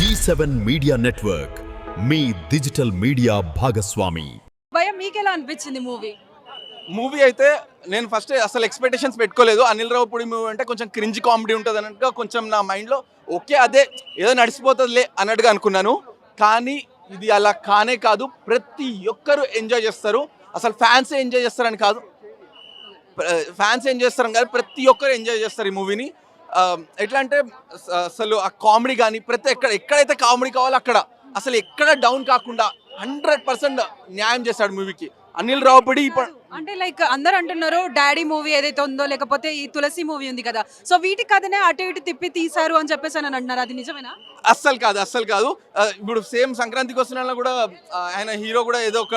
G7 media network మీ digital media భాగస్వామి. భయం మీకెలా అనిపించింది మూవీ అయితే నేను ఫస్ట్ అసలు ఎక్స్పెక్టేషన్స్ పెట్టుకోలేదు. అనిల్ రావుపూడి మూవీ అంటే కొంచెం క్రింజ్ కామెడీ ఉంటుంది అన్నట్టుగా కొంచెం నా మైండ్లో ఓకే అదే ఏదో నడిచిపోతుందిలే అన్నట్టుగా అనుకున్నాను. కానీ ఇది అలా కానే కాదు. ప్రతి ఒక్కరు ఎంజాయ్ చేస్తారు. అసలు ఫ్యాన్స్ ఎంజాయ్ చేస్తారని కాదు, ఫ్యాన్స్ ఎంజాయ్ చేస్తారని కాదు, ప్రతి ఒక్కరు ఎంజాయ్ చేస్తారు ఈ మూవీని. ఎట్లా అంటే అసలు ఆ కామెడీ కానీ ఎక్కడైతే కామెడీ కావాలో అక్కడ అసలు ఎక్కడ డౌన్ కాకుండా 100% న్యాయం చేశాడు మూవీకి అనిల్ రావుపూడి. అంటే లైక్ అందరు అంటున్నారు డాడీ మూవీ ఏదైతే ఉందో లేకపోతే ఈ తులసి మూవీ ఉంది కదా, సో వీటి కథనే అటు ఇటు తిప్పి తీశారు అని చెప్పేసి అని అంటున్నారు, అది నిజమేనా? అస్సలు కాదు. ఇప్పుడు సేమ్ సంక్రాంతికి వస్తున్న కూడా ఆయన హీరో కూడా ఏదో ఒక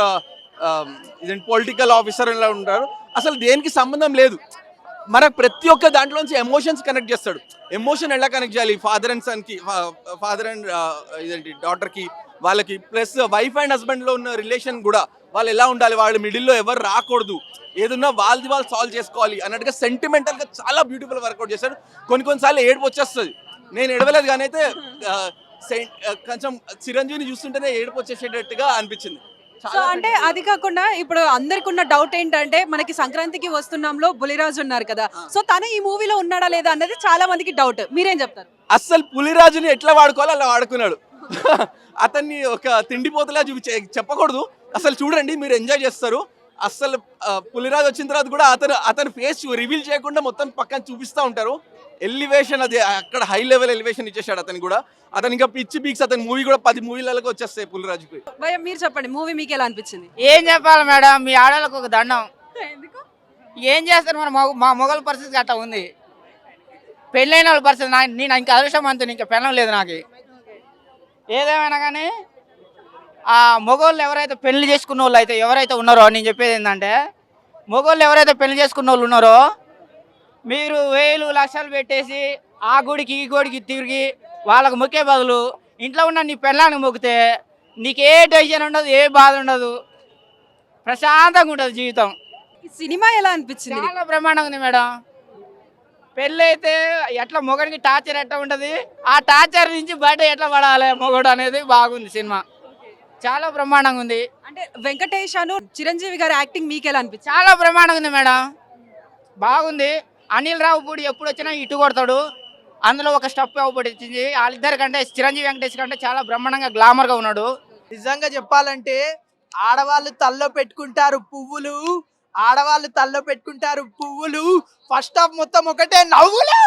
పొలిటికల్ ఆఫీసర్ ఇలా ఉంటారు. అసలు దేనికి సంబంధం లేదు. మనకు ప్రతి ఒక్క దాంట్లోంచి ఎమోషన్స్ కనెక్ట్ చేస్తాడు. ఎమోషన్ ఎలా కనెక్ట్ చేయాలి, ఫాదర్ అండ్ సన్కి, ఫాదర్ అండ్ డాటర్కి, వాళ్ళకి ప్లస్ వైఫ్ అండ్ హస్బెండ్లో ఉన్న రిలేషన్ కూడా వాళ్ళు ఎలా ఉండాలి, వాళ్ళ మిడిల్లో ఎవరు రాకూడదు, ఏదన్నా వాళ్ళది వాళ్ళు సాల్వ్ చేసుకోవాలి అన్నట్టుగా సెంటిమెంటల్గా చాలా బ్యూటిఫుల్ వర్కౌట్ చేశాడు. కొన్నిసార్లు ఏడుపు వచ్చేస్తుంది. నేను ఏడవలేదు కానీ అయితే కొంచెం చిరంజీవిని చూస్తుంటేనే ఏడుపు వచ్చేసేటట్టుగా అనిపించింది. సో అంటే అది కాకుండా ఇప్పుడు అందరికి ఉన్న డౌట్ ఏంటంటే మనకి సంక్రాంతికి వస్తున్నాంలో బులిరాజు ఉన్నారు కదా, సో తను ఈ మూవీలో ఉన్నాడా లేదా అన్నది చాలా మందికి డౌట్. మీరేం చెప్తారు? అస్సలు పులిరాజుని ఎట్లా వాడుకోవాలో అలా వాడుకున్నాడు. అతన్ని ఒక తిండిపోతలా చెప్పకూడదు. అసలు చూడండి, మీరు ఎంజాయ్ చేస్తారు. అస్సలు పులిరాజు వచ్చిన తర్వాత కూడా అతని ఫేస్ రివీల్ చేయకుండా మొత్తం పక్కన చూపిస్తూ ఉంటారు. ఎలివేషన్ అది అక్కడ హై లెవెల్ ఎలివేషన్ ఇచ్చేసాడు అతను కూడా. అతను ఇంకా పిచ్చి బీక్స్ అతని మూవీ కూడా 10 మూవీలకు వచ్చేస్తాయి పులిరాజుకి. భయ్యా మీరు చెప్పండి, మూవీ మీకు ఎలా అనిపించింది? ఏం చెప్పాలి మేడం, మీ ఆడవాళ్ళకు ఒక దండం. ఏం చేస్తారు మా మొగల పరిస్థితి అట్లా ఉంది. పెళ్ళైన వాళ్ళ పరిస్థితి నేను ఇంకా అదృష్టవంతుని, ఇంకా పెళ్ళం లేదు నాకు. ఏదేమైనా కానీ ఆ మొగోళ్ళు ఎవరైతే పెళ్లి చేసుకున్న వాళ్ళు అయితే ఎవరైతే ఉన్నారో, నేను చెప్పేది ఏంటంటే మొగోళ్ళు ఎవరైతే పెళ్లి చేసుకున్న వాళ్ళు ఉన్నారో, మీరు 1000 లక్షలు పెట్టేసి ఆ గుడికి ఈ గుడికి తిరిగి వాళ్ళకు మొక్కే బదులు ఇంట్లో ఉన్న నీ పెళ్ళానికి మొక్కితే నీకు ఏ టెన్షన్ ఉండదు, ఏ బాధ ఉండదు, ప్రశాంతంగా ఉంటుంది జీవితం. సినిమా ఎలా అనిపించింది? చాలా బ్రహ్మాండంగా ఉంది మేడం. పెళ్ళి అయితే ఎట్లా మొగడికి టార్చర్ ఎట్లా ఉంటుంది, ఆ టార్చర్ నుంచి బయట ఎట్లా పడాలి మొగడు అనేది బాగుంది సినిమా. చాలా బ్రహ్మాండంగా ఉంది. అంటే వెంకటేష్ అను చిరంజీవి గారి యాక్టింగ్ మీకు ఎలా అనిపించింది? చాలా బ్రహ్మాండంగా ఉంది మేడం, బాగుంది. అనిల్ రావుపూడి ఎప్పుడు వచ్చినా ఇటు కొడతాడు. అందులో ఒక స్టెప్ ఇచ్చింది. వాళ్ళిద్దరి కంటే చిరంజీవి వెంకటేష్ కంటే చాలా బ్రహ్మాండంగా గ్లామర్గా ఉన్నాడు. నిజంగా చెప్పాలంటే ఆడవాళ్ళు తల్లో పెట్టుకుంటారు పువ్వులు, ఆడవాళ్ళు తల్లో పెట్టుకుంటారు పువ్వులు. ఫస్ట్ హాఫ్ మొత్తం ఒకటే నవ్వులు.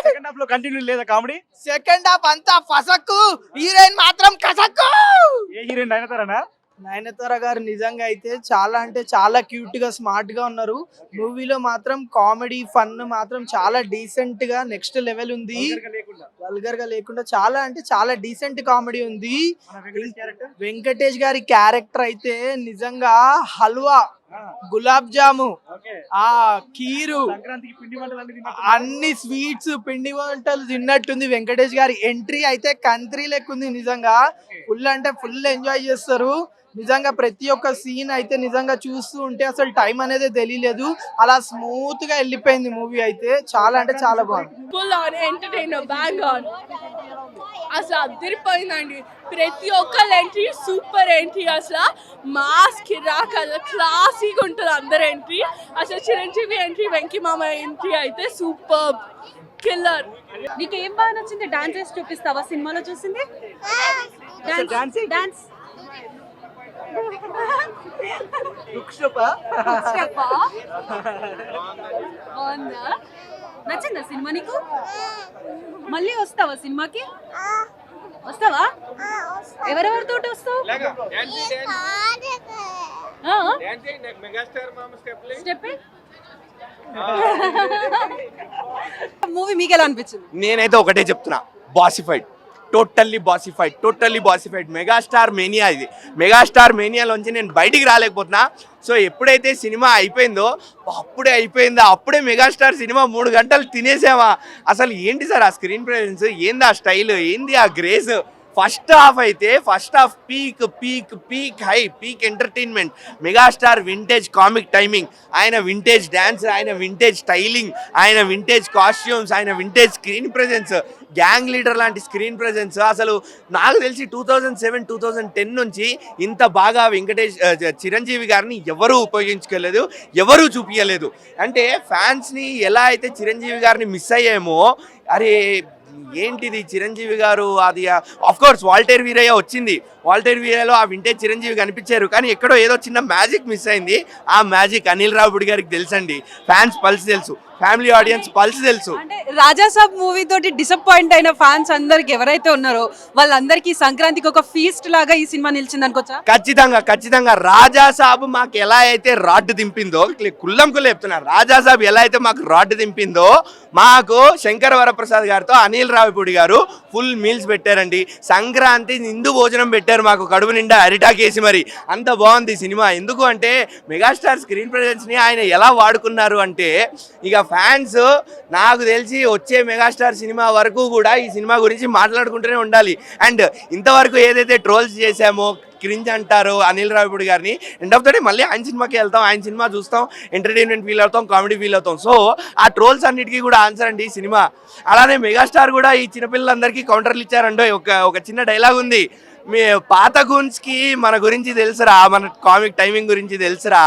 సెకండ్ హాఫ్ లో కంటిన్యూ లేదా కామెడీ? సెకండ్ హాఫ్ అంతా ఫసక్కు, హీరోయిన్ మాత్రం కసక్కు. ఏ హీరోయిన్ నయనతారనా? నయనతార గారు నిజంగా అయితే చాలా అంటే చాలా క్యూట్ గా స్మార్ట్ గా ఉన్నారు. మూవీలో మాత్రం కామెడీ ఫన్ మాత్రం చాలా డీసెంట్ గా నెక్స్ట్ లెవెల్ ఉంది. వల్గర్ గా లేకుండా చాలా అంటే చాలా డీసెంట్ కామెడీ ఉంది. వెంకటేష్ గారి క్యారెక్టర్ అయితే నిజంగా హల్వా, గులాబ్ జాము, ఆ కీరు, అన్ని స్వీట్స్ పిండి వంటలు తిన్నట్టుంది. వెంకటేష్ గారి ఎంట్రీ అయితే కంట్రీ లెక్కుంది. నిజంగా ఫుల్ అంటే ఫుల్ ఎంజాయ్ చేస్తారు. నిజంగా ప్రతి ఒక్క సీన్ అయితే నిజంగా చూస్తూ ఉంటే అసలు టైం అనేది తెలియలేదు. అలా స్మూత్ గా వెళ్ళిపోయింది మూవీ అయితే. చాలా అంటే చాలా బాగుంది. Full on entertainer, bang on, అసలు అదిరిపోయిందండి. ప్రతి ఒక్క ఎంట్రీ సూపర్ ఎంట్రీ, అసలు మాస్ కిరాక్, అసలు క్లాసీగా ఉంటుంది అందరు ఎంట్రీ. అసలు చిరంజీవి ఎంట్రీ, వెంకీ మామ ఎంట్రీ అయితే సూపర్ కిల్లర్. నీకు ఏం బాగా నచ్చింది? డాన్స్ చేసి చూపిస్తావా సినిమాలో చూసింది? డాన్స్ నచ్చిందా సినిమా నీకు? మళ్ళీ వస్తావా సినిమాకి? వస్తావా? ఎవరెవరితో వస్తావు? మూవీ మీకు ఎలా అనిపించింది? నేనైతే ఒకటే చెప్తున్నా, బాసిఫైడ్, టోటల్లీ బాసిఫైడ్. మెగాస్టార్ మేనియా ఇది. మెగాస్టార్ మేనియాలోంచి నేను బయటికి రాలేకపోతున్నా. సో ఎప్పుడైతే సినిమా అయిపోయిందో అప్పుడే మెగాస్టార్ సినిమా 3 గంటలు తినేసామా. అసలు ఏంటి సార్ ఆ స్క్రీన్ ప్రెజెన్స్, ఏంది ఆ స్టైల్, ఏంది ఆ grace. First half peak high, peak entertainment. Megastar vintage comic timing, ఆయన వింటేజ్ డ్యాన్స్, ఆయన వింటేజ్ స్టైలింగ్, ఆయన వింటేజ్ కాస్ట్యూమ్స్, ఆయన vintage screen presence, gang leader లాంటి స్క్రీన్ ప్రెజెన్స్ అసలు నాకు తెలిసి 2007-2010 నుంచి ఇంత బాగా చిరంజీవి గారిని ఎవరూ ఉపయోగించుకోలేదు, ఎవరూ చూపించలేదు. అంటే ఫ్యాన్స్ని ఎలా అయితే చిరంజీవి గారిని మిస్ అయ్యామో, అరే ఏంటిది చిరంజీవి గారు, అది కోర్స్ వాల్టేర్ వీరయ్య వచ్చింది, వాల్టేర్ వీరయ్యలో ఆ వింటేజ్ చిరంజీవి కనిపించారు, కానీ ఎక్కడో ఏదో చిన్న మ్యాజిక్ మిస్ అయింది. ఆ మ్యాజిక్ అనిల్ రావిపూడి గారికి తెలుసండి, ఫ్యాన్స్ పల్స్ తెలుసు, ఫ్యామిలీ ఆడియన్స్ పల్స్ తెలుసు. అంటే రాజాసాబ్ మూవీ తోటి డిసప్పాయింట్ అయిన ఫ్యాన్స్ అందరికి ఎవరైతే ఉన్నారో వాళ్ళందరికీ సంక్రాంతికి ఒక ఫీస్ట్ లాగా ఈ సినిమా నిలిచింది అనుకోవచ్చా? ఖచ్చితంగా రాజాసాబ్ మాకు ఎలా అయితే రాడ్ దింపిందో, కుల్లంకులు చెప్తున్నా, రాజాసాబ్ ఎలా అయితే మాకు రాడ్ దింపిందో, మాకు శంకర వరప్రసాద్ గారితో అనిల్ రావిపూడి గారు ఫుల్ మీల్స్ పెట్టారండి. సంక్రాంతి నిండు భోజనం పెట్టారు మాకు, కడుపు నిండా అరిటాకేసి. మరి అంత బాగుంది సినిమా. ఎందుకు అంటే మెగాస్టార్ స్క్రీన్ ప్రెజెన్స్ని ఆయన ఎలా వాడుకున్నారు అంటే, ఇక ఫ్యాన్స్ నాకు తెలిసి వచ్చే మెగాస్టార్ సినిమా వరకు కూడా ఈ సినిమా గురించి మాట్లాడుకుంటూనే ఉండాలి. అండ్ ఇంతవరకు ఏదైతే ట్రోల్స్ చేశామో, క్రింజ్ అంటారు అనిల్ రావిపూడి గారిని, ఎండ్ ఆఫ్ ద డే మళ్ళీ ఆయన సినిమాకి వెళ్తాం, ఆయన సినిమా చూస్తాం, ఎంటర్టైన్మెంట్ ఫీల్ అవుతాం, కామెడీ ఫీల్ అవుతాం. సో ఆ ట్రోల్స్ అన్నిటికీ కూడా ఆన్సర్ అండి ఈ సినిమా. అలానే మెగాస్టార్ కూడా ఈ చిన్నపిల్లలందరికీ కౌంటర్లు ఇచ్చారండి. ఒక చిన్న డైలాగ్ ఉంది, మీ పాత గూన్స్కి మన గురించి తెలుసురా, మన కామిక్ టైమింగ్ గురించి తెలుసురా,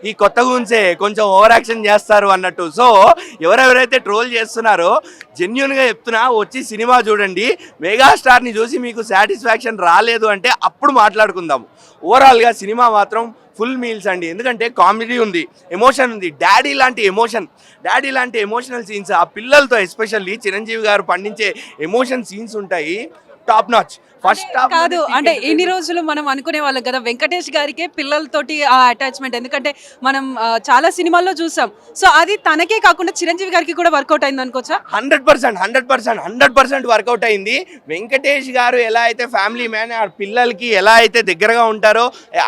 ఈ కొత్త గూన్సే కొంచెం ఓవర్ యాక్షన్ చేస్తారు అన్నట్టు. సో ఎవరెవరైతే ట్రోల్ చేస్తున్నారో జెన్యున్గా చెప్తున్నా, వచ్చి సినిమా చూడండి. మెగాస్టార్ని చూసి మీకు సాటిస్ఫాక్షన్ రాలేదు అంటే అప్పుడు మాట్లాడుకుందాము. ఓవరాల్గా సినిమా మాత్రం ఫుల్ మీల్స్ అండి. ఎందుకంటే కామెడీ ఉంది, ఎమోషన్ ఉంది, డాడీ లాంటి ఎమోషనల్ సీన్స్, ఆ పిల్లలతో ఎస్పెషల్లీ చిరంజీవి గారు పండించే ఎమోషన్ సీన్స్ ఉంటాయి, టాప్ నాచ్. ఫస్ట్ కాదు అంటే ఎన్ని రోజులు మనం అనుకునే వాళ్ళం కదా వెంకటేష్ గారికే పిల్లలతోటి ఆ అటాచ్మెంట్, ఎందుకంటే మనం చాలా సినిమాల్లో చూసాం. సో అది తనకే కాకుండా చిరంజీవి గారికి కూడా వర్కౌట్ అయింది అనుకోవచ్చా? 100% వర్కౌట్ అయింది. వెంకటేష్ గారు ఎలా అయితే ఫ్యామిలీ మ్యాన్, ఆ పిల్లలకి ఎలా అయితే దగ్గరగా ఉంటారో,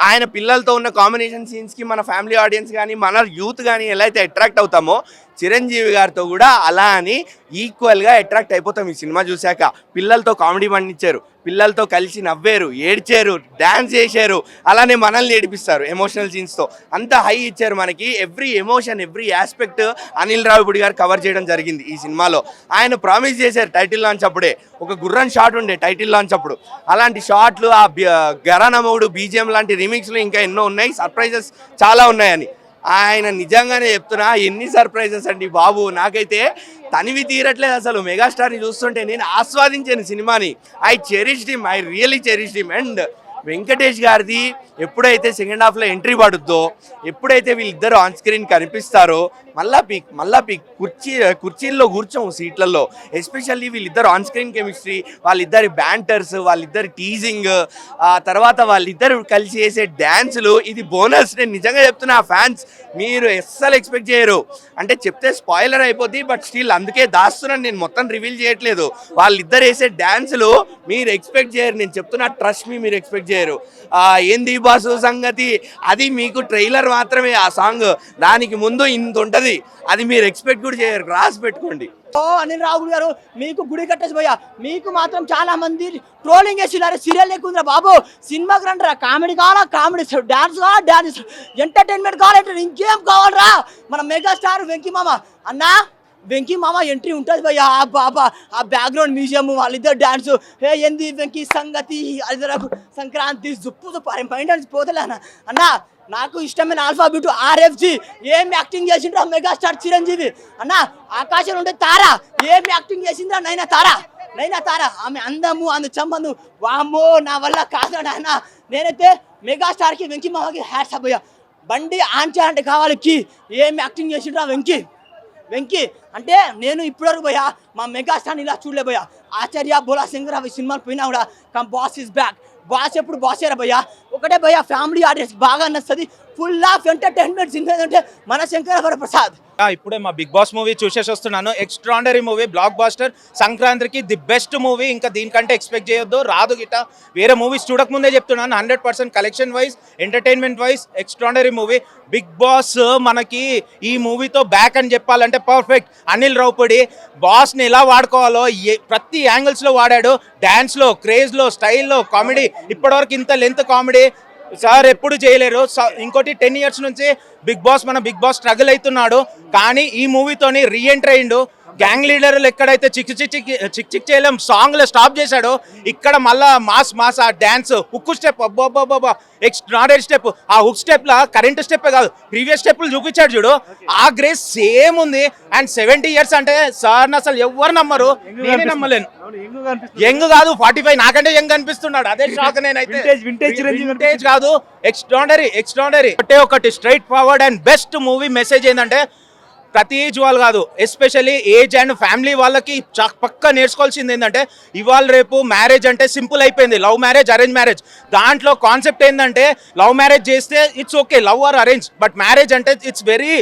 ఆయన పిల్లలతో ఉన్న కాంబినేషన్ సీన్స్కి మన ఫ్యామిలీ ఆడియన్స్ కానీ మన యూత్ కానీ ఎలా అయితే అట్రాక్ట్ అవుతామో, చిరంజీవి గారితో కూడా అలా అని ఈక్వల్గా అట్రాక్ట్ అయిపోతాం ఈ సినిమా చూశాక. పిల్లలతో కామెడీ పండించారు, పిల్లలతో కలిసి నవ్వారు, ఏడ్చారు, డ్యాన్స్ చేశారు, అలానే మనల్ని ఏడిపిస్తారు ఎమోషనల్ సీన్స్తో. అంత హై ఇచ్చారు మనకి. Every emotion, every aspect Anil Ravipudi గారు కవర్ చేయడం జరిగింది ఈ సినిమాలో. ఆయన ప్రామిస్ చేశారు టైటిల్ లాంచ్ అప్పుడే, ఒక గుర్రన్ షాట్ ఉండే టైటిల్ లాంచ్ అప్పుడు, అలాంటి షాట్లు, ఆ గరానమౌడు బీజిఎం లాంటి రీమిక్స్లు ఇంకా ఎన్నో ఉన్నాయి, సర్ప్రైజెస్ చాలా ఉన్నాయని. ఆయన నిజంగానే చెప్తున్నా, ఎన్ని సర్ప్రైజెస్ అండి బాబు. నాకైతే తనివి తీరట్లేదు అసలు. మెగాస్టార్ని చూస్తుంటే నేను ఆస్వాదించాను సినిమాని. I really cherished him. And Venkatesh గారిది ఎప్పుడైతే సెకండ్ హాఫ్లో ఎంట్రీ పడుద్దో, ఎప్పుడైతే వీళ్ళిద్దరు ఆన్ స్క్రీన్ కనిపిస్తారో, మళ్ళా పీక్ కుర్చీల్లో కూర్చోము సీట్లలో. ఎస్పెషల్లీ వీళ్ళిద్దరు ఆన్ స్క్రీన్ కెమిస్ట్రీ, వాళ్ళిద్దరి బ్యాంటర్స్, వాళ్ళిద్దరి టీజింగ్, ఆ తర్వాత వాళ్ళిద్దరు కలిసి చేసే డ్యాన్సులు, ఇది బోనస్. నేను నిజంగా చెప్తున్నా, ఫ్యాన్స్ మీరు అస్సలు ఎక్స్పెక్ట్ చేయరు. అంటే చెప్తే స్పాయిలర్ అయిపోద్ది, బట్ స్టిల్ అందుకే దాస్తున్నాను, నేను మొత్తం రివీల్ చేయట్లేదు. వాళ్ళిద్దరు వేసే డ్యాన్సులు మీరు ఎక్స్పెక్ట్ చేయరు. నేను చెప్తున్నా, ట్రస్ట్ మీ, మీరు ఎక్స్పెక్ట్ చేయరు. ఏంది బాసు సంగతి, అది మీకు ట్రైలర్ మాత్రమే ఆ సాంగ్, దానికి ముందు ఇంత ఉంటుంది, అది మీరు ఎక్స్పెక్ట్ కూడా చేయరు. రాసి పెట్టుకోండి. అనిల్ రావుడు గారు మీకు గుడి కట్టేసి పోయా, మీకు మాత్రం చాలా మంది ట్రోలింగ్ చేసినారు. సీరియల్ లేకుండా బాబు, సినిమాకి రండిరా, కామెడీ కావాలా కామెడీ, డాన్స్ కావాలా డాన్స్, ఎంటర్టైన్మెంట్ కావాలంటే ఇంకేం కావాలరా. మన మెగాస్టార్ వెంకీ మామ అన్నా, వెంకీ మామ ఎంట్రీ ఉంటుంది భయ్యా. ఆ బాబా ఆ బ్యాక్గ్రౌండ్ మ్యూజియం, వాళ్ళిద్దరు డ్యాన్స్, హే ఏంది వెంకీ సంగతి, అది సంక్రాంతి జుప్పు మైండ్ పోతలే అన్న. నాకు ఇష్టమైన ఆల్ఫాబెట్ RFG, ఏం యాక్టింగ్ చేసిండ్రా మెగాస్టార్ చిరంజీవి అన్న. ఆకాశం ఉంటే తారా, ఏం యాక్టింగ్ చేసిండ్రా నైనా తారా, ఆమె అందము, అందు చమ్మను, వామ్మో నా వల్ల కాదడా అన్న. నేనైతే మెగాస్టార్కి వెంకీ మామకి హ్యాట్స్ ఆఫ్ భయ్యా. బండి ఆన్ చేయాలంటే కావాలి కి, ఏం యాక్టింగ్ చేసిండ్రా వెంకీ అంటే. నేను ఇప్పటివరకు పోయా మా మెగాస్టార్ని ఇలా చూడలే భయ్యా. ఆచార్య బోలా శంకర్ అవి సినిమాలు పోయినా కూడా బాస్ ఇస్ బ్యాక్. బాస్ ఎప్పుడు బాసేరా భయ్యా, ఒకటే భయ్యా, ఫ్యామిలీ ఆడియన్స్ బాగా నచ్చుతుంది, ఫుల్ ఆఫ్ ఎంటర్టైన్మెంట్ సినిమా అంటే మన శంకర వరప్రసాద్. ఇప్పుడే మా బిగ్ బాస్ మూవీ చూసేసి వస్తున్నాను. ఎక్స్ట్రాడనరీ మూవీ, బ్లాక్ బాస్టర్, సంక్రాంతికి ది బెస్ట్ మూవీ. ఇంకా దీనికంటే ఎక్స్పెక్ట్ చేయొద్దు, రాదు గిట్ట. వేరే మూవీస్ చూడకముందే చెప్తున్నాను, 100% collection wise, entertainment wise extraordinary movie. Big boss మనకి ఈ మూవీతో బ్యాక్ అని చెప్పాలంటే పర్ఫెక్ట్. అనిల్ రావిపూడి బాస్ని ఎలా వాడుకోవాలో ప్రతి యాంగిల్స్లో వాడాడు. డ్యాన్స్లో, క్రేజ్లో, స్టైల్లో, కామెడీ, ఇప్పటివరకు ఇంత లెంత్ కామెడీ సార్ ఎప్పుడు చేయలేరు. ఇంకోటి 10 years నుంచి బిగ్ బాస్ స్ట్రగుల్ అవుతున్నాడు, కానీ ఈ మూవీతోని రీఎంటర్ అయ్యిండు. గ్యాంగ్ లీడర్లు ఎక్కడైతే చిక్ చిక్ చిక్ చిక్ చిక్ చేయలేం సాంగ్లో స్టాప్ చేశాడో ఇక్కడ మళ్ళా మాస్ ఆ డ్యాన్స్ హుక్ స్టెప్ అబ్బా ఎక్స్ట్రాడరీ స్టెప్ ఆ హుక్ స్టెప్ లా కరెంట్ స్టెప్ కాదు ప్రీవియస్ స్టెప్లు చూపించాడు చూడు ఆ గ్రేస్ సేమ్ ఉంది. అండ్ 70 years అంటే సార్ అసలు ఎవరు నమ్మరు, నేనే నమ్మలేను. యంగ్ కాదు 45 నాకంటే యంగ్ అనిపిస్తున్నాడు, అదే షాక్. నేనైతే వింటేజ్ కాదు, ఎక్స్ట్రాడరీ ఒకటి straight forward and best movie. Message ఏంటంటే ప్రతి ఏజ్ వాళ్ళు కాదు, ఎస్పెషల్లీ ఏజ్ అండ్ ఫ్యామిలీ వాళ్ళకి పక్కా నేర్చుకోవాల్సింది ఏంటంటే ఇవాళ రేపు మ్యారేజ్ అంటే సింపుల్ అయిపోయింది. Love marriage, arrange marriage. దాంట్లో కాన్సెప్ట్ ఏంటంటే లవ్ మ్యారేజ్ చేస్తే it's okay, love or arrange, but marriage అంటే it's very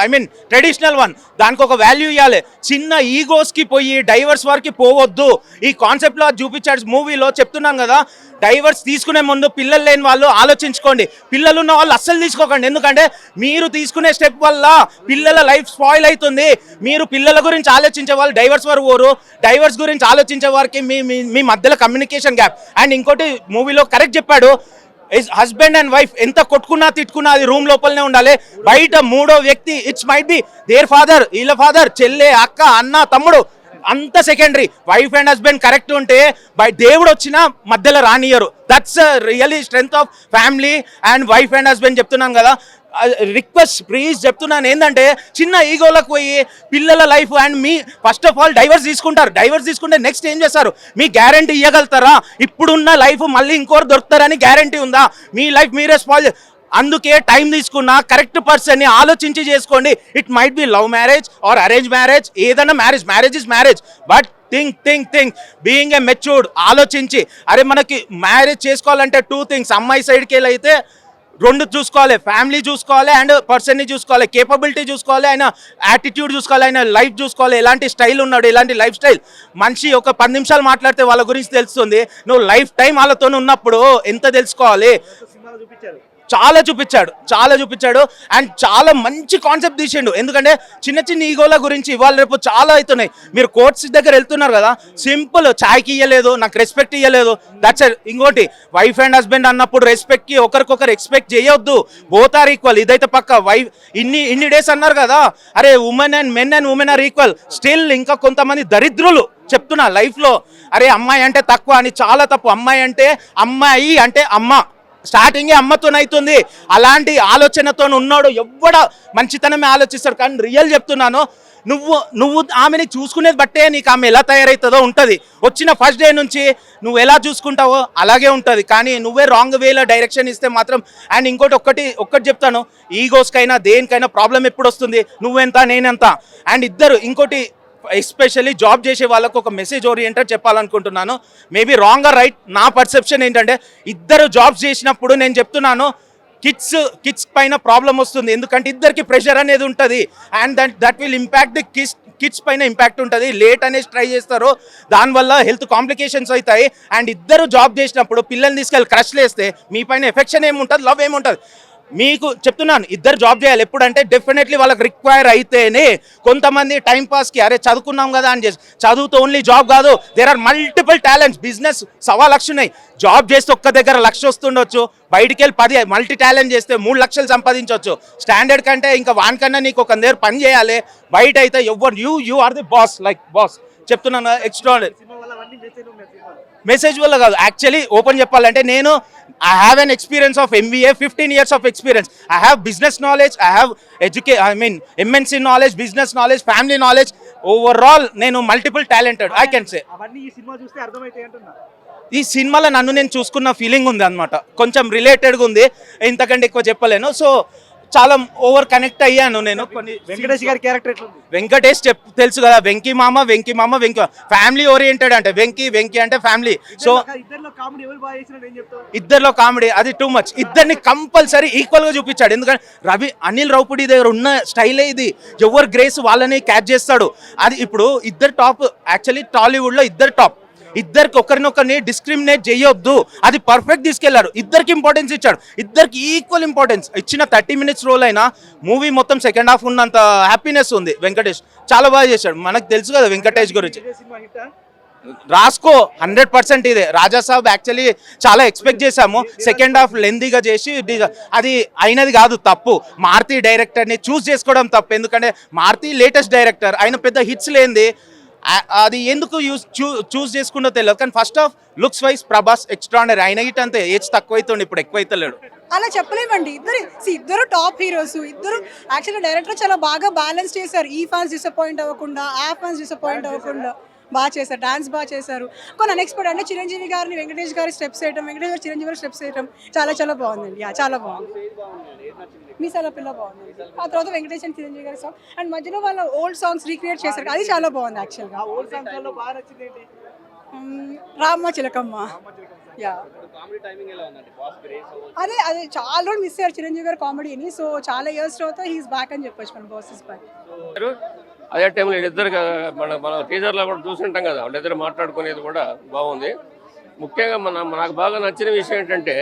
I mean traditional one. దానికి ఒక వాల్యూ ఇవ్వాలి. చిన్న ఈగోస్కి పోయి డైవర్స్ వరకు పోవద్దు. ఈ కాన్సెప్ట్లో చూపించాడు మూవీలో. చెప్తున్నాను కదా, డైవర్స్ తీసుకునే ముందు పిల్లలు లేని వాళ్ళు ఆలోచించుకోండి, పిల్లలు ఉన్న వాళ్ళు అస్సలు తీసుకోకండి. ఎందుకంటే మీరు తీసుకునే స్టెప్ వల్ల పిల్లల లైఫ్ స్పాయిల్ అవుతుంది. మీరు పిల్లల గురించి ఆలోచించే వాళ్ళు డైవర్స్ వరకు పోరు. డైవర్స్ గురించి ఆలోచించే వారికి మీ మధ్యలో కమ్యూనికేషన్ గ్యాప్. అండ్ ఇంకోటి మూవీలో కరెక్ట్ చెప్పాడు, హస్బెండ్ అండ్ వైఫ్ ఎంత కొట్టుకున్నా తిట్టుకున్నా అది రూమ్ లోపలనే ఉండాలి. బయట మూడో వ్యక్తి it's might be their father, వీళ్ళ ఫాదర్, చెల్లె, అక్క, అన్న, తమ్ముడు, అంత secondary. Wife and husband correct ఉంటే దేవుడు వచ్చినా మధ్యలో రానియరు. That's really strength of family and wife and husband. చెప్తున్నాను కదా, రిక్వెస్ట్ ప్లీజ్ చెప్తున్నాను ఏంటంటే చిన్న ఈగోలకు పోయి పిల్లల లైఫ్ అండ్ మీ ఫస్ట్ ఆఫ్ ఆల్ డైవర్స్ తీసుకుంటారు. డైవర్స్ తీసుకుంటే నెక్స్ట్ ఏం చేస్తారు? మీ గ్యారంటీ ఇవ్వగలుగుతారా? ఇప్పుడున్న లైఫ్ మళ్ళీ ఇంకోరు దొరుకుతారని గ్యారంటీ ఉందా? మీ లైఫ్ మీరే స్పాయిల్. అందుకే టైం తీసుకున్న కరెక్ట్ పర్సన్ని ఆలోచించి చేసుకోండి. It might be love marriage or arrange marriage, ఏదైనా marriage is marriage, but think being a matured. ఆలోచించి అరే మనకి మ్యారేజ్ చేసుకోవాలంటే 2 things. అమ్మాయి సైడ్కి వెళ్ళి అయితే 2 చూసుకోవాలి, ఫ్యామిలీ చూసుకోవాలి అండ్ పర్సన్ని చూసుకోవాలి, కేపబిలిటీ చూసుకోవాలి, ఆయన యాటిట్యూడ్ చూసుకోవాలి, ఆయన లైఫ్ చూసుకోవాలి, ఎలాంటి స్టైల్ ఉన్నాడు, ఎలాంటి లైఫ్ స్టైల్. మనిషి ఒక 10 నిమిషాలు మాట్లాడితే వాళ్ళ గురించి తెలుస్తుంది. నువ్వు లైఫ్ టైం వాళ్ళతో ఉన్నప్పుడు ఎంత తెలుసుకోవాలి. చాలా చూపించాడు అండ్ చాలా మంచి కాన్సెప్ట్ తీసిండు. ఎందుకంటే చిన్న ఈగోల గురించి ఇవాళ రేపు చాలా అవుతున్నాయి. మీరు కోర్ట్స్ దగ్గర వెళ్తున్నారు కదా, సింపుల్ ఛాయ్కి ఇవ్వలేదు, నాకు రెస్పెక్ట్ ఇవ్వలేదు, దట్స్ ఇంకోటి. వైఫ్ అండ్ హస్బెండ్ అన్నప్పుడు రెస్పెక్ట్కి ఒకరికొకరు ఎక్స్పెక్ట్ చేయొద్దు, బోత్ ఆర్ ఈక్వల్. ఇదైతే పక్క. వైఫ్ ఇన్ని డేస్ అన్నారు కదా, అరే women and men and women are equal. Still ఇంకా కొంతమంది దరిద్రులు చెప్తున్నా లైఫ్లో, అరే అమ్మాయి అంటే తక్కువ అని. చాలా తప్పు. అమ్మాయి అంటే అమ్మ, స్టార్టింగే అమ్మతోనవుతుంది. అలాంటి ఆలోచనతో ఉన్నాడు ఎవ్వడ మంచితనమే ఆలోచిస్తాడు. కానీ రియల్ చెప్తున్నాను, నువ్వు ఆమెని చూసుకునేది బట్టే నీకు ఆమె ఎలా తయారవుతుందో ఉంటుంది. వచ్చిన ఫస్ట్ డే నుంచి నువ్వు ఎలా చూసుకుంటావో అలాగే ఉంటుంది. కానీ నువ్వే రాంగ్ వేలో డైరెక్షన్ ఇస్తే మాత్రం. అండ్ ఇంకోటి ఒక్కటి చెప్తాను, ఈగోస్కైనా దేనికైనా ప్రాబ్లం ఎప్పుడు వస్తుంది, నువ్వెంత నేనెంత. అండ్ ఇద్దరు ఇంకోటి ఎస్పెషల్లీ జాబ్ చేసే వాళ్ళకు ఒక మెసేజ్ ఓరియంటెడ్ చెప్పాలనుకుంటున్నాను. మేబీ రాంగ్ ఆర్ రైట్, నా పర్సెప్షన్ ఏంటంటే ఇద్దరు జాబ్స్ చేసినప్పుడు నేను చెప్తున్నాను కిడ్స్ పైన ప్రాబ్లం వస్తుంది. ఎందుకంటే ఇద్దరికి ప్రెషర్ అనేది ఉంటుంది and that will impact the kids పైన ఇంపాక్ట్ ఉంటుంది. లేట్ అనేసి ట్రై చేస్తారు, దానివల్ల హెల్త్ కాంప్లికేషన్స్ అవుతాయి. అండ్ ఇద్దరు జాబ్ చేసినప్పుడు పిల్లల్ని తీసుకెళ్ళి క్రష్లు వేస్తే మీ పైన ఎఫెక్షన్ ఏముంటుంది, లవ్ ఏముంటుంది. మీకు చెప్తున్నాను, ఇద్దరు జాబ్ చేయాలి. ఎప్పుడంటే డెఫినెట్లీ వాళ్ళకి రిక్వైర్ అయితేనే. కొంతమంది టైంపాస్కి అరే చదువుకున్నాం కదా అని చేసి, చదువుతో ఓన్లీ జాబ్ కాదు, there are multiple talents. Business 1.25 lakh ఉన్నాయి. జాబ్ చేస్తే ఒక్క దగ్గర 1 లక్ష వస్తుండొచ్చు, బయటికి వెళ్ళి 10 మల్టీ టాలెంట్ చేస్తే 3 లక్షలు సంపాదించవచ్చు. స్టాండర్డ్ కంటే ఇంకా వానికన్నా నీకు ఒక దగ్గర పని చేయాలి. బయట అయితే ఎవరు you are the boss, like boss. చెప్తున్నాను ఎక్స్ట్రాడనరీ. మెసేజ్ వల్ల కాదు, యాక్చువల్లీ ఓపెన్ చెప్పాలంటే నేను I have an experience of MBA, 15 years of experience. I have business knowledge, I have MNC knowledge, business knowledge, family knowledge. Overall, నేను multiple talented, I can say. ఈ సినిమాలో నన్ను నేను చూసుకున్న ఫీలింగ్ ఉంది అనమాట. కొంచెం రిలేటెడ్గా ఉంది, ఇంతకంటే ఎక్కువ చెప్పలేను. సో చాలా ఓవర్ కనెక్ట్ అయ్యాను నేను. కొన్ని వెంకటేష్ గారి క్యారెక్టర్ ఎట్లా ఉంది? వెంకటేష్ తెలుసు కదా, వెంకీ మామ ఫ్యామిలీ ఓరియంటెడ్ అంటే వెంకీ అంటే ఫ్యామిలీ. సో ఇద్దరిలో కామెడీ అది టూ మచ్. ఇద్దరిని కంపల్సరీ ఈక్వల్ గా చూపించాడు. ఎందుకంటే అనిల్ రావుపూడి దగ్గర ఉన్న స్టైలే ఇది. ఎవరు గ్రేస్ వాళ్ళని క్యాచ్ చేస్తాడు. అది ఇప్పుడు ఇద్దరు టాప్. యాక్చువల్లీ టాలీవుడ్ లో ఇద్దరు టాప్. ఇద్దరికి ఒకరినొకరిని డిస్క్రిమినేట్ చేయొద్దు, అది పర్ఫెక్ట్ తీసుకెళ్లారు. ఇద్దరికి ఇంపార్టెన్స్ ఇచ్చాడు, ఇద్దరికి ఈక్వల్ ఇంపార్టెన్స్ ఇచ్చిన. 30 minutes రోల్ అయినా మూవీ మొత్తం సెకండ్ హాఫ్ ఉన్నంత హ్యాపీనెస్ ఉంది. వెంకటేష్ చాలా బాగా చేశాడు. మనకు తెలుసు కదా వెంకటేష్ గురించి. రాసుకో 100% ఇదే. రాజా సాబ్ యాక్చువల్లీ చాలా ఎక్స్పెక్ట్ చేశాము, సెకండ్ హాఫ్ లెందీగా చేసి అది అయినది కాదు, తప్పు. మారుతి డైరెక్టర్ని చూస్ చేసుకోవడం తప్పు, ఎందుకంటే మారుతి లేటెస్ట్ డైరెక్టర్, ఆయన పెద్ద హిట్స్ లేనిది అది ఎందుకు చూస్ చేసుకుంటో తెలియదు. కానీ first half looks wise Prabhas extraordinary, ఆయన హిట్ అంతే, ఏజ్ తక్కువైతుండే, ఇప్పుడు ఎక్కువైతలేడు. అలా చెప్పలేమండి. ఇద్దరు టాప్ హీరోస్, ఇద్దరు యాక్చువల్లీ డైరెక్టర్ చాలా బాగా బ్యాలెన్స్ చేశారు. ఈ ఫ్యాన్స్ డిసప్పాయింట్ అవ్వకుండా, ఆ ఫ్యాన్స్ డిసప్పాయింట్ అవ్వకుండా బాగా చేశారు. డాన్స్ బాగా చేశారు. కొన్ని అన్ఎక్స్పెక్టెడ్ అంటే చిరంజీవి గారిని వెంకటేష్ గారి స్టెప్స్ వేయటం, వెంకటేష్ గారు చిరంజీవి గారి స్టెప్స్ వేయటం చాలా చాలా బాగుందండి. చాలా బాగుంది. మీసాల పిల్ల బాగుంది. ఆ తర్వాత వెంకటేష్ అండ్ చిరంజీవి గారి సాంగ్ అండ్ మధ్యలో వాళ్ళ ఓల్డ్ సాంగ్స్ రీక్రియేట్ చేశారు, అది చాలా బాగుంది యాక్చువల్గా. రామ్మ చిలకమ్మ, అదే చాలా రోజులు మిస్ అయ్యారు చిరంజీవి గారు కామెడీని. సో చాలా ఇయర్స్ తర్వాత హీస్ బ్యాక్ అని చెప్పొచ్చు, మన బాస్ ఇస్ బ్యాక్. అదే టైంలో వీళ్ళిద్దరు మన టీజర్లో కూడా చూసుంటాం కదా, వాళ్ళిద్దరు మాట్లాడుకునేది కూడా బాగుంది. ముఖ్యంగా నాకు బాగా నచ్చిన విషయం ఏంటంటే,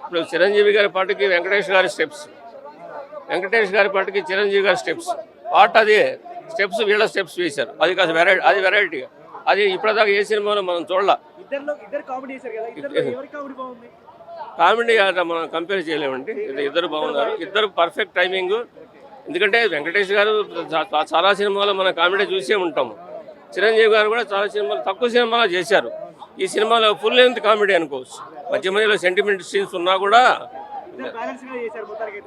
ఇప్పుడు చిరంజీవి గారి పాటకి వెంకటేష్ గారి స్టెప్స్, వెంకటేష్ గారి పాటకి చిరంజీవి గారి స్టెప్స్, పాట అదే స్టెప్స్ వీళ్ళ స్టెప్స్ వేశారు. అది కాస్త వెరైటీగా, అది ఇప్పటిదాకా ఏ సినిమాలో మనం చూడాల. కామెడీ మనం కంపేర్ చేయలేమండి, ఇద్దరు బాగున్నారు, ఇద్దరు పర్ఫెక్ట్ టైమింగ్. ఎందుకంటే వెంకటేష్ గారు చాలా సినిమాలో మనం కామెడీ చూసే ఉంటాము, చిరంజీవి గారు కూడా చాలా సినిమాలు తక్కువ సినిమాలు చేశారు. ఈ సినిమాలో ఫుల్ లెంత్ కామెడీ అనుకోవచ్చు, మధ్య మధ్యలో సెంటిమెంట్ సీన్స్ ఉన్నా కూడా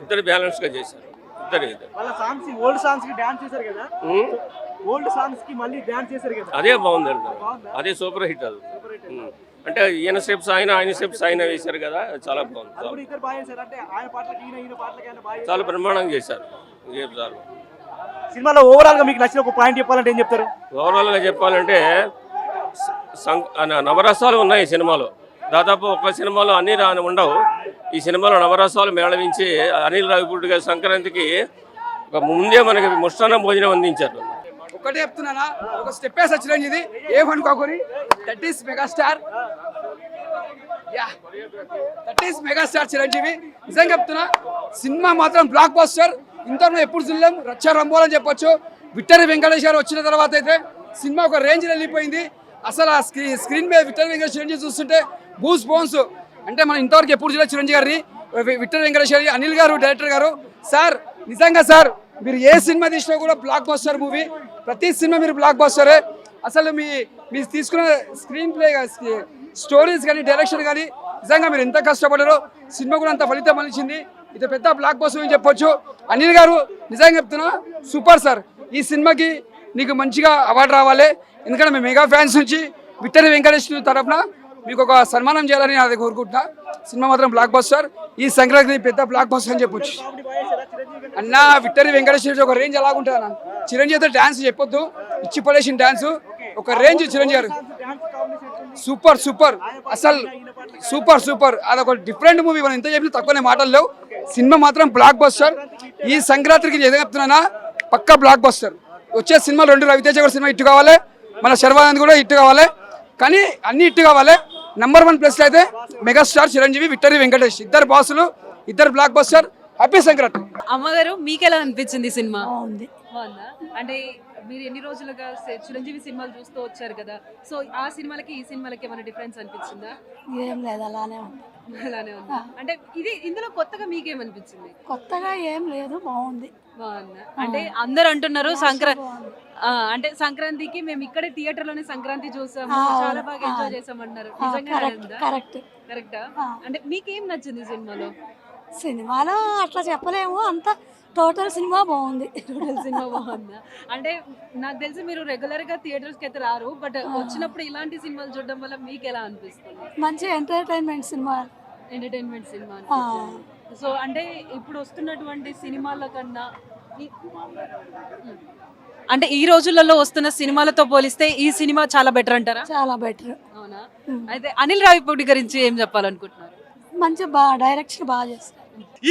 ఇద్దరు బ్యాలెన్స్ గా చేశారు. అదే బాగుందండి, అదే సూపర్ హిట్. అది అంటే ఈయన స్టెప్స్ ఆయన స్టెప్స్ ఆయన వేశారు కదా, చాలా బాగుంది, చాలా బ్రహ్మాండంగా చేశారు. సినిమాలో ఓవరాల్ గా మీకు నచ్చిన ఒక పాయింట్ చెప్పాలంటే ఏం చెప్తారు? ఓవరాల్ గా చెప్పాలంటే నవరసాలు ఉన్నాయి ఈ సినిమాలో. దాదాపు ఒక సినిమాలో అన్ని ఉండవు, ఈ సినిమాలో నవరసాలు మేళవించి అనిల్ రావిపూడి గారి సంక్రాంతికి ముందే మనకి ముష్టాన్న భోజనం అందించారు. ఒకటే చెప్తున్నానా, ఒక స్టెప్ వేసి చిరంజీవి ఏమనుకోకూరి, that is megastar. That is megastar Chiranjeevi. నిజంగా చెప్తున్నా, సినిమా మాత్రం బ్లాక్ బస్టర్. ఇంతలో ఎప్పుడు చూడలేం, రచ్చ రంబోలని చెప్పొచ్చు. విక్టరీ వెంకటేష్ గారు వచ్చిన తర్వాత అయితే సినిమా ఒక రేంజ్ వెళ్ళిపోయింది. అసలు ఆ స్క్రీన్ మీద విక్టరీ వెంకటేష్ చిరంజీవి చూస్తుంటే బూస్ బోన్స్. అంటే మనం ఇంతవరకు ఎప్పుడు చూడలేదు చిరంజీవి గారిని, విక్టరీ వెంకటేష్ గారి, అనిల్ గారు డైరెక్టర్ గారు. సార్ నిజంగా సార్, మీరు ఏ సినిమా తీసినా కూడా బ్లాక్ బస్టర్ మూవీ, ప్రతి సినిమా మీరు బ్లాక్ బస్టరే. అసలు మీరు తీసుకున్న స్క్రీన్ ప్లే, స్టోరీస్ కానీ, డైరెక్షన్ కానీ నిజంగా మీరు ఎంత కష్టపడారో, సినిమా కూడా అంత ఫలితం మలిచింది. ఇది పెద్ద బ్లాక్ బస్టర్ అని చెప్పొచ్చు. అనిల్ గారు నిజంగా చెప్తున్నా, సూపర్ సార్. ఈ సినిమాకి నీకు మంచిగా అవార్డు రావాలి, ఎందుకంటే మేము మెగా ఫ్యాన్స్ నుంచి విక్టరీ వెంకటేష్ తరఫున మీకు ఒక సన్మానం చేయాలని అది కోరుకుంటున్నా. సినిమా మాత్రం బ్లాక్ బస్టర్, ఈ సంక్రాంతి పెద్ద బ్లాక్ బస్టర్ అని చెప్పొచ్చు. అన్న విక్టరీ వెంకటేష్ ఒక రేంజ్ ఎలాగుంటుంది అన్న, చిరంజీవితో డాన్స్ చెప్పొద్దు, ఇచ్చి పడేసిన డాన్స్ ఒక రేంజ్. చిరంజీవి గారు సూపర్ సూపర్, అసలు సూపర్. అదొక డిఫరెంట్ మూవీ, మనం ఇంత చెప్పిన తక్కువనే మాటలు లేవు. సినిమా మాత్రం బ్లాక్ బస్టర్. ఈ సంక్రాంతికి ఏదో చెప్తున్నానా, పక్కా బ్లాక్ బస్టర్. వచ్చే సినిమా 2 రవితేజ కూడా సినిమా హిట్ కావాలి, మన శర్వానంద్ కూడా హిట్ కావాలి, కానీ అన్ని హిట్ కావాలి. నెంబర్ 1 ప్లేస్ అయితే మెగాస్టార్ చిరంజీవి, విక్టరీ వెంకటేష్, ఇద్దరు బాసులు, ఇద్దరు బ్లాక్ బస్టర్. హ్యాపీ సంక్రాంతి. అమ్మగారు మీకు ఎలా అనిపించింది సినిమా? బాగుందా? అంటే మీరు ఎన్ని రోజులుగా చిరంజీవి సినిమాలు చూస్తూ వచ్చారు కదా, సో ఆ సినిమాలకి ఈ సినిమాలకి ఏమైనా డిఫరెన్స్ అనిపించిందా? ఏం లేదు, అలానే ఉంది. అంటే ఇందులో కొత్తగా మీకేమనిపించింది? కొత్తగా ఏం లేదు, బాగుంది. బాగుందా? అంటే అందరు అంటున్నారు అంటే సంక్రాంతికి మేము ఇక్కడే థియేటర్ లోనే సంక్రాంతి చూసాము, చాలా బాగా ఎంజాయ్ చేసామన్నారు. కరెక్టా? అంటే మీకేం నచ్చింది సినిమాలో? సినిమాలో అట్లా చెప్పలేము, అంత టోటల్ సినిమా బాగుంది. సినిమా బాగుందా? అంటే నాకు తెలిసి మీరు రెగ్యులర్ గా థియేటర్స్ కి అయితే రారు, బట్ వచ్చినప్పుడు ఇలాంటి సినిమాలు చూడడం వల్ల మీకు ఎలా అనిపిస్తుంది? మంచి ఎంటర్టైన్మెంట్ సినిమా. సో అంటే ఇప్పుడు వస్తున్నటువంటి సినిమాల కన్నా అంటే ఈ రోజులలో వస్తున్న సినిమాలతో పోలిస్తే ఈ సినిమా చాలా బెటర్ అంటారా? చాలా బెటర్. అవునా? అయితే అనిల్ రావిపూడి గురించి ఏం చెప్పాలనుకుంటున్నారు? మంచి డైరెక్షన్ బాగా చేస్తారు.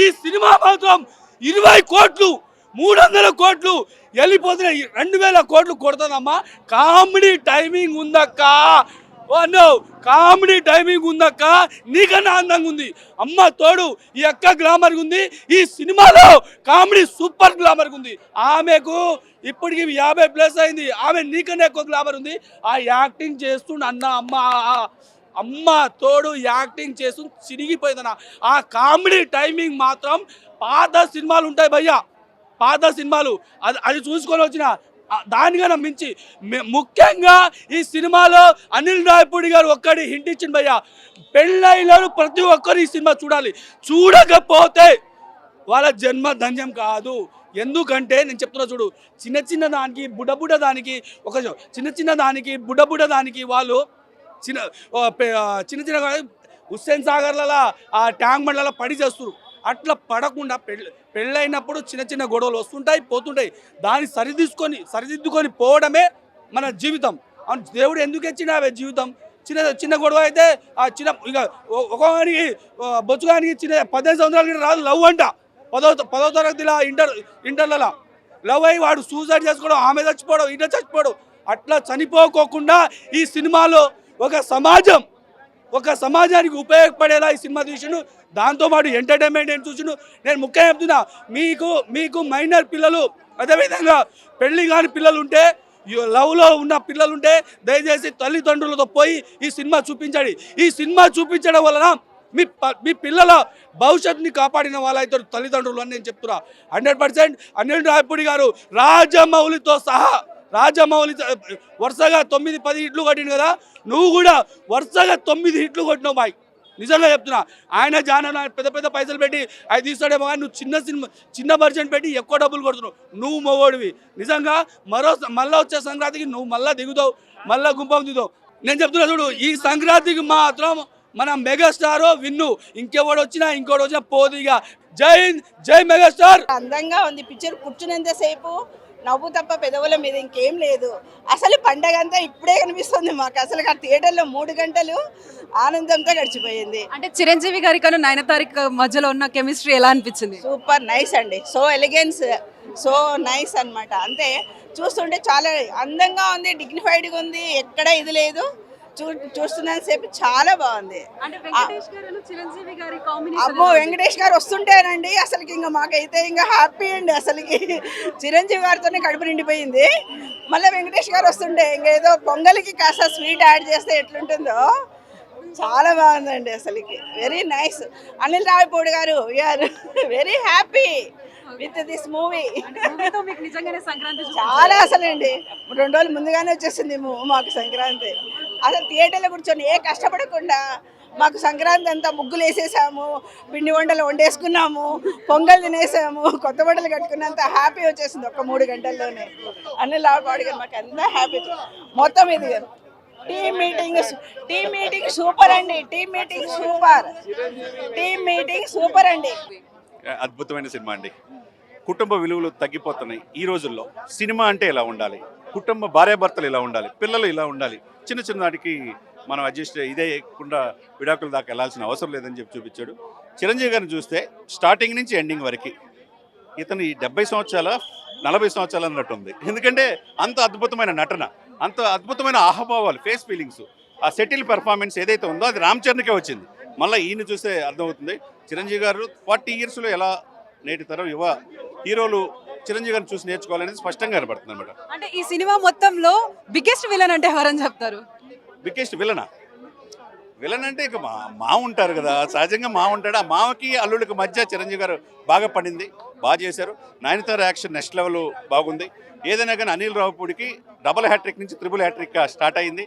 ఈ సినిమా మాత్రం 20 కోట్లు 300 కోట్లు వెళ్ళిపోతున్నాయి, 2000 కోట్లు కొడుతుందమ్మా. కామెడీ టైమింగ్ ఉందక్క, నో కామెడీ టైమింగ్ ఉందక్క, నీకన్నా అందంగా ఉంది. అమ్మ తోడు ఈ అక్క గ్లామర్ ఉంది. ఈ సినిమాలో కామెడీ సూపర్ గ్లామర్ ఉంది. ఆమెకు ఇప్పటికి 50+ అయింది. ఆమె నీకన్నా ఎక్కువ గ్లామర్ ఉంది. ఆ యాక్టింగ్ చేస్తుండ అన్న అమ్మ తోడు యాక్టింగ్ చేస్తూ చిరిగిపోయిందన్న. ఆ కామెడీ టైమింగ్ మాత్రం పాత సినిమాలు ఉంటాయి భయ్యా, పాత సినిమాలు అది చూసుకొని వచ్చిన దానికన్నా మించి ముఖ్యంగా ఈ సినిమాలో అనిల్ రావిపూడి గారు ఒక్కడి హింట్ ఇచ్చింది భయ్యా, పెళ్ళైన ప్రతి ఒక్కరు ఈ సినిమా చూడాలి. చూడకపోతే వాళ్ళ జన్మ ధన్యం కాదు. ఎందుకంటే నేను చెప్తున్నా చూడు, చిన్న దానికి బుడబుడ దానికి వాళ్ళు చిన్న హుస్సేన్ సాగర్లలో ఆ ట్యాంక్ బండ్లలో పడి చేస్తారు. అట్లా పడకుండా పెళ్ళైనప్పుడు చిన్న గొడవలు వస్తుంటాయి పోతుంటాయి. దాన్ని సరిదిద్దుకొని పోవడమే మన జీవితం. దేవుడు ఎందుకు ఇచ్చినా జీవితం. చిన్న గొడవ అయితే ఆ చిన్న ఇక ఒక్కొక్కరికి బొచ్చుగానికి 15 సంవత్సరాలకి రాదు లవ్ అంట. 10వ తరగతిలో ఇంటర్లలో లవ్ అయ్యి వాడు సూసైడ్ చేసుకోవడం, ఆమె చచ్చిపోవడం, ఇట చచ్చిపోవడం. అట్లా చనిపోకోకుండా ఈ సినిమాలో ఒక సమాజానికి ఉపయోగపడేలా ఈ సినిమా తీసిండు. దాంతోపాటు ఎంటర్టైన్మెంట్ ఏం చూసిండు. నేను ముఖ్యంగా చెప్తున్నా, మీకు మైనర్ పిల్లలు, అదేవిధంగా పెళ్లి కాని పిల్లలు ఉంటే, లవ్లో ఉన్న పిల్లలు ఉంటే దయచేసి తల్లిదండ్రులతో పోయి ఈ సినిమా చూపించండి. ఈ సినిమా చూపించడం వలన మీ పిల్లల భవిష్యత్తుని కాపాడిన వాళ్ళైతే తల్లిదండ్రులు అని నేను చెప్తున్నా. 100% అనిల్ రావిపూడి గారు రాజమౌళితో సహా వరుసగా 9-10 హిట్లు కొట్టిండు కదా, నువ్వు కూడా వరుసగా 9 హిట్లు కొట్టినావు బాయ్. నిజంగా చెప్తున్నా. ఆయన పెద్ద పైసలు పెట్టి అది తీస్తాడేమో కానీ నువ్వు చిన్న బడ్జెట్ పెట్టి ఎక్కువ డబ్బులు కొడుతున్నావు. నువ్వు మొగోడివి. నిజంగా మళ్ళీ వచ్చే సంక్రాంతికి నువ్వు మళ్ళీ దిగుతావు, మళ్ళీ గుంపం దిగుతావు. నేను చెప్తున్నా చూడు, ఈ సంక్రాంతికి మాత్రం మన మెగాస్టార్ విన్ను. ఇంకోటి వచ్చినా పోదిగా. జై మెగాస్టార్. అందంగా ఉంది పిక్చర్. కూర్చునేంతసేపు నవ్వు తప్ప పెదవుల మీద ఇంకేం లేదు. అసలు పండగ అంతా ఇప్పుడే కనిపిస్తుంది మాకు. అసలు ఆ థియేటర్లో 3 గంటలు ఆనందంతో గడిచిపోయింది. అంటే చిరంజీవి గారి కన్నా నయనతార మధ్యలో ఉన్న కెమిస్ట్రీ ఎలా అనిపించింది? సూపర్ నైస్ అండి. సో ఎలిగెన్స్, సో నైస్ అన్నమాట. అంతే చూస్తుంటే చాలా అందంగా ఉంది, డిగ్నిఫైడ్గా ఉంది, ఎక్కడ ఇది లేదు. చూస్తున్నాను సేపు చాలా బాగుంది. అబ్బో వెంకటేష్ గారు వస్తుంటేనండి అసలుకి ఇంకా మాకైతే ఇంకా హ్యాపీ అండి. అసలుకి చిరంజీవి గారితోనే కడుపు నిండిపోయింది. మళ్ళీ వెంకటేష్ గారు వస్తుంటే ఇంకా ఏదో పొంగల్కి కాస్త స్వీట్ యాడ్ చేస్తే ఎట్లుంటుందో చాలా బాగుందండి. అసలుకి వెరీ నైస్. అనిల్ రావిపూడి గారు we are very happy with this movie. చాలా అసలండి 2 రోజులు ముందుగానే వచ్చేసింది మాకు సంక్రాంతి. అసలు థియేటర్లో కూర్చొని ఏ కష్టపడకుండా మాకు సంక్రాంతి అంతా ముగ్గులు వేసేసాము, పిండి వంటలు వండేసుకున్నాము, పొంగల్ తినేసాము, కొత్త బట్టలు కట్టుకున్నంత హ్యాపీ వచ్చేసింది ఒక 3 గంటల్లోనే. అనిల్ రావిపూడి గారు మాకు ఎంత హ్యాపీ. మొత్తం ఇది టీమ్ మీటింగ్ సూపర్ అండి. టీమ్ మీటింగ్ సూపర్ అండి. అద్భుతమైన సినిమా అండి. కుటుంబ విలువలు తగ్గిపోతున్నాయి ఈ రోజుల్లో. సినిమా అంటే ఇలా ఉండాలి, కుటుంబ భార్యాభర్తలు ఇలా ఉండాలి, పిల్లలు ఇలా ఉండాలి. చిన్న వాటికి మనం అడ్జస్ట్ ఇదే కాకుండా విడాకుల దాకా వెళ్ళాల్సిన అవసరం లేదని చెప్పి చూపించాడు. చిరంజీవి గారిని చూస్తే స్టార్టింగ్ నుంచి ఎండింగ్ వరకు ఇతను 70 సంవత్సరాల 40 సంవత్సరాలు అన్నట్టు ఉంది. ఎందుకంటే అంత అద్భుతమైన నటన, అంత అద్భుతమైన ఆహభావాలు, ఫేస్ ఫీలింగ్స్, ఆ సెటిల్ పెర్ఫార్మెన్స్ ఏదైతే ఉందో అది రామ్ చరణ్కే వచ్చింది. మళ్ళీ ఈయన చూస్తే అర్థమవుతుంది చిరంజీవి గారు 40 ఇయర్స్లో ఎలా నేటి తరం యువ హీరోలు చిరంజీవి గారిని చూసి నేర్చుకోవాలనేది స్పష్టంగా కనబడుతుంది అనమాట. అంటే ఈ సినిమా మొత్తంలో బిగ్గెస్ట్ విలన్ అంటే ఎవరని చెప్తారు? బిగ్గెస్ట్ విలన్ అంటే ఇక మా ఉంటారు కదా, సహజంగా మా ఉంటాడు. ఆ మామకి అల్లుడికి మధ్య చిరంజీవి గారు బాగా పడింది, బాగా చేశారు. నయనతార యాక్షన్ నెక్స్ట్ లెవెల్ బాగుంది. ఏదైనా కానీ అనిల్ రావిపూడికి డబుల్ హ్యాట్రిక్ నుంచి ట్రిపుల్ హ్యాట్రిక్గా స్టార్ట్ అయింది.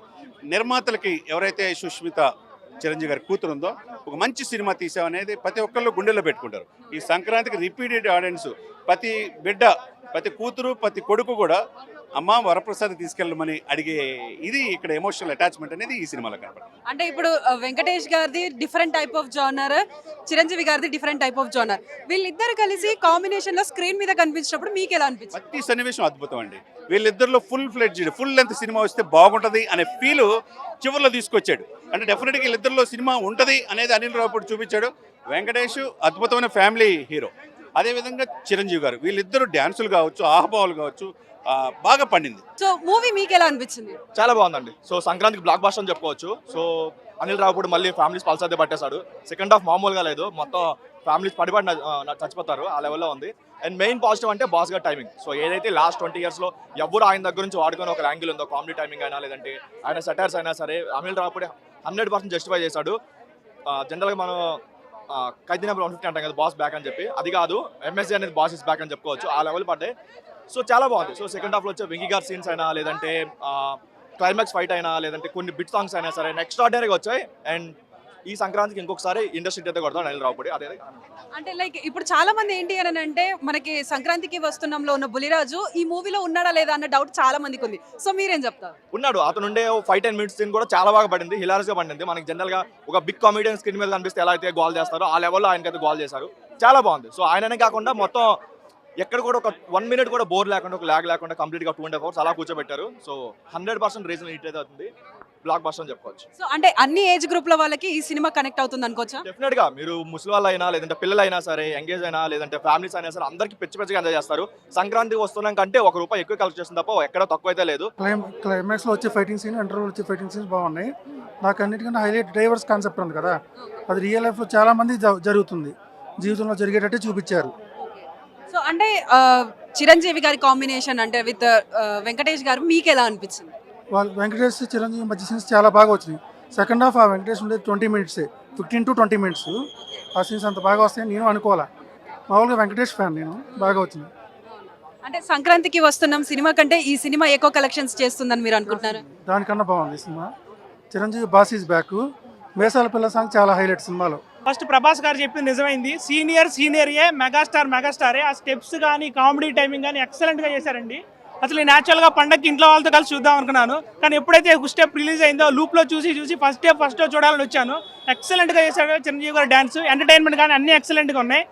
నిర్మాతలకి ఎవరైతే సుష్మిత చిరంజీవి గారి కూతురు ఉందో ఒక మంచి సినిమా తీసామనేది ప్రతి ఒక్కళ్ళు గుండెల్లో పెట్టుకుంటారు. ఈ సంక్రాంతికి రిపీటెడ్ ఆడియన్స్, ప్రతి బిడ్డ, ప్రతి కూతురు, ప్రతి కొడుకు కూడా అమ్మ వరప్రసాద్ తీసుకెళ్ళమని అడిగే ఇది ఇక్కడ ఎమోషనల్ అటాచ్మెంట్ అనేది ఈ సినిమాలో కనపడుతుంది. అంటే ఇప్పుడు వెంకటేష్ గారిది different type of genre, Chiranjeevi గారిది డిఫరెంట్ టైప్ ఆఫ్ జానర్. వీళ్ళిద్దరు కలిసి కాంబినేషన్ లో స్క్రీన్ మీద కనిపించినప్పుడు మీకు ఎలా అనిపించింది? ప్రతి సన్నివేశం అద్భుతం అండి. వీళ్ళిద్దరిలో ఫుల్ లెంత్ సినిమా వస్తే బాగుంటుంది అనే ఫీల్ చివరిలో తీసుకొచ్చాడు. అంటే డెఫినెట్గా వీళ్ళిద్దరిలో సినిమా ఉంటుంది అనేది అనిల్ రావిపూడి చూపించాడు. వెంకటేష్ అద్భుతమైన ఫ్యామిలీ హీరో, అదేవిధంగా చిరంజీవి గారు, వీళ్ళిద్దరు డ్యాన్సులు కావచ్చు, ఆహభావాలు కావచ్చు, బాగా పండింది. సో మూవీ మీకు ఎలా అనిపించింది? చాలా బాగుందండి. సో సంక్రాంతికి బ్లాక్ బాస్టర్ అని చెప్పుకోవచ్చు. సో అనిల్ రావుపూడి మళ్ళీ ఫ్యామిలీస్ పల్సర్దే పట్టేశాడు. సెకండ్ హాఫ్ మామూలుగా లేదు, మొత్తం ఫ్యామిలీస్ పడిపడి చచ్చిపోతారు ఆ లెవెల్లో ఉంది. అండ్ మెయిన్ పాజిటివ్ అంటే బాస్ గారి టైమింగ్. సో ఏదైతే లాస్ట్ 20 yearsలో ఎవరు ఆయన దగ్గర నుంచి వాడుకొని ఒక యాంగిల్ ఉందో, కామెడీ టైమింగ్ అయినా లేదంటే ఆయన సెటర్స్ అయినా సరే, అనిల్ రావుపూడి 100% జస్టిఫై చేశాడు. జనరల్గా మనం ఖైదీ నెంబర్ 150 అంటాం కదా, బాస్ బ్యాక్ అని చెప్పి, అది కాదు ఎంఎస్జీ అనేది బాస్ ఇస్ బ్యాక్ అని చెప్పుకోవచ్చు. ఆ లెవెల్ పడ్డాయి. సో చాలా బాగుంది. సో సెకండ్ హాఫ్లో వచ్చే వెంకీ గారి సీన్స్ అయినా లేదంటే క్లైమాక్స్ ఫైట్ అయినా లేదంటే కొన్ని బిట్ సాంగ్స్ అయినా సరే నెక్స్ట్ ఆర్డినరీగా వచ్చాయి. అండ్ ఈ సంక్రాంతికి ఇంకొకసారి ఇండస్ట్రీ అయితే కొడతాడు అనిల్ రావుపూడి. అదే అంటే లైక్ ఇప్పుడు చాలా మంది ఏంటి అని అంటే మనకి సంక్రాంతికి వస్తున్నాంలో ఉన్న బులిరాజు ఈ మూవీలో ఉన్నాడా లేదా అన్న డౌట్ చాలా మందికి ఉంది. సో మీరేం చెప్తారు? ఉన్నాడు. అతను ఉండే 5-10 minutes సీన్ కూడా చాలా బాగా పడింది, హిలారస్గా పడింది. మనకి జనరల్గా ఒక బిగ్ కామెడియన్ స్క్రీన్ మీద కనిపిస్తే ఎలా అయితే గోల్ చేస్తారో ఆ లెవెల్లో ఆయనకైతే గోల్ చేశారు. చాలా బాగుంది. సో ఆయననే కాకుండా మొత్తం ఎక్కడ కూడా ఒక 1 minute కూడా బోర్ లేకుండా, ఒక ల్యాగ్ లేకుండా కంప్లీట్గా 2.5 hours అలా కూర్చోబెట్టారు. సో 100% రీజన్ హిట్ అయితే అవుతుంది, బ్లాక్ బస్టర్ అని చెప్పుకోవచ్చు. సో అంటే అన్ని ఏజ్ గ్రూప్ల వాళ్ళకి ఈ సినిమా కనెక్ట్ అవుతుంది అనుకోవచ్చా? డెఫినెట్గా మీరు ముసలి వాళ్ళు అయినా లేదంటే పిల్లలైనా సరే, ఎంగేజ్ అయినా లేదంటే ఫ్యామిలీస్ అయినా సరే అందరికీ పిచ్చిగా ఎంజాయ్ చేస్తారు. సంక్రాంతి వస్తున్నాం కంటే ₹1 ఎక్కువ కలెక్ట్ చేస్తుంది తప్ప ఎక్కడ తక్కువ అయితే లేదు. క్లైమాక్స్లో వచ్చే ఫైటింగ్ సీన్, ఇంటర్వ్యూలో వచ్చే ఫైటింగ్ సీన్స్ బాగున్నాయి. నాకు అన్నిటికన్నా హైలైట్ డ్రైవర్స్ కాన్సెప్ట్ ఉంది కదా, అది రియల్ లైఫ్లో చాలా మంది జరుగుతుంది, జీవితంలో జరిగేటట్టే చూపించారు. సో అంటే చిరంజీవి గారి కాంబినేషన్ అంటే విత్ వెంకటేష్ గారు మీకు ఎలా అనిపించింది? వాళ్ళు వెంకటేష్ చిరంజీవి మధ్య సీన్స్ చాలా బాగా వచ్చినాయి. సెకండ్ హాఫ్ ఆ వెంకటేష్ ఉండేది 20 minutes, 15 to 20 minutes. ఆ సీన్స్ అంత బాగా వస్తాయని నేను అనుకోవాలా. మామూలుగా వెంకటేష్ ఫ్యాన్ నేను, బాగా వచ్చింది. అంటే సంక్రాంతికి వస్తున్నాం సినిమా కంటే ఈ సినిమా ఎక్కువ కలెక్షన్స్ చేస్తుందని మీరు అనుకుంటున్నారు? దానికన్నా బాగుంది cinema. Chiranjeevi boss is back, Meesaala Pilla song చాలా హైలైట్ సినిమాలో. ఫస్ట్ ప్రభాస్ గారు చెప్పింది నిజమైంది. సీనియరే, మెగాస్టారే. ఆ స్టెప్స్ కానీ కామెడీ టైమింగ్ కానీ ఎక్సలెంట్గా చేశారండి. అసలు న్యాచురల్గా పండగకి ఇంట్లో వాళ్ళతో కలిసి చూద్దాం అనుకున్నాను, కానీ ఎప్పుడైతే ఒక స్టెప్ రిలీజ్ అయిందో లూప్లో చూసి ఫస్ట్ డే చూడాలని వచ్చాను. ఎక్సలెంట్గా చేశాడు చిరంజీవి గారు. డ్యాన్స్, ఎంటర్టైన్మెంట్ కానీ అన్ని ఎక్సలెంట్గా ఉన్నాయి.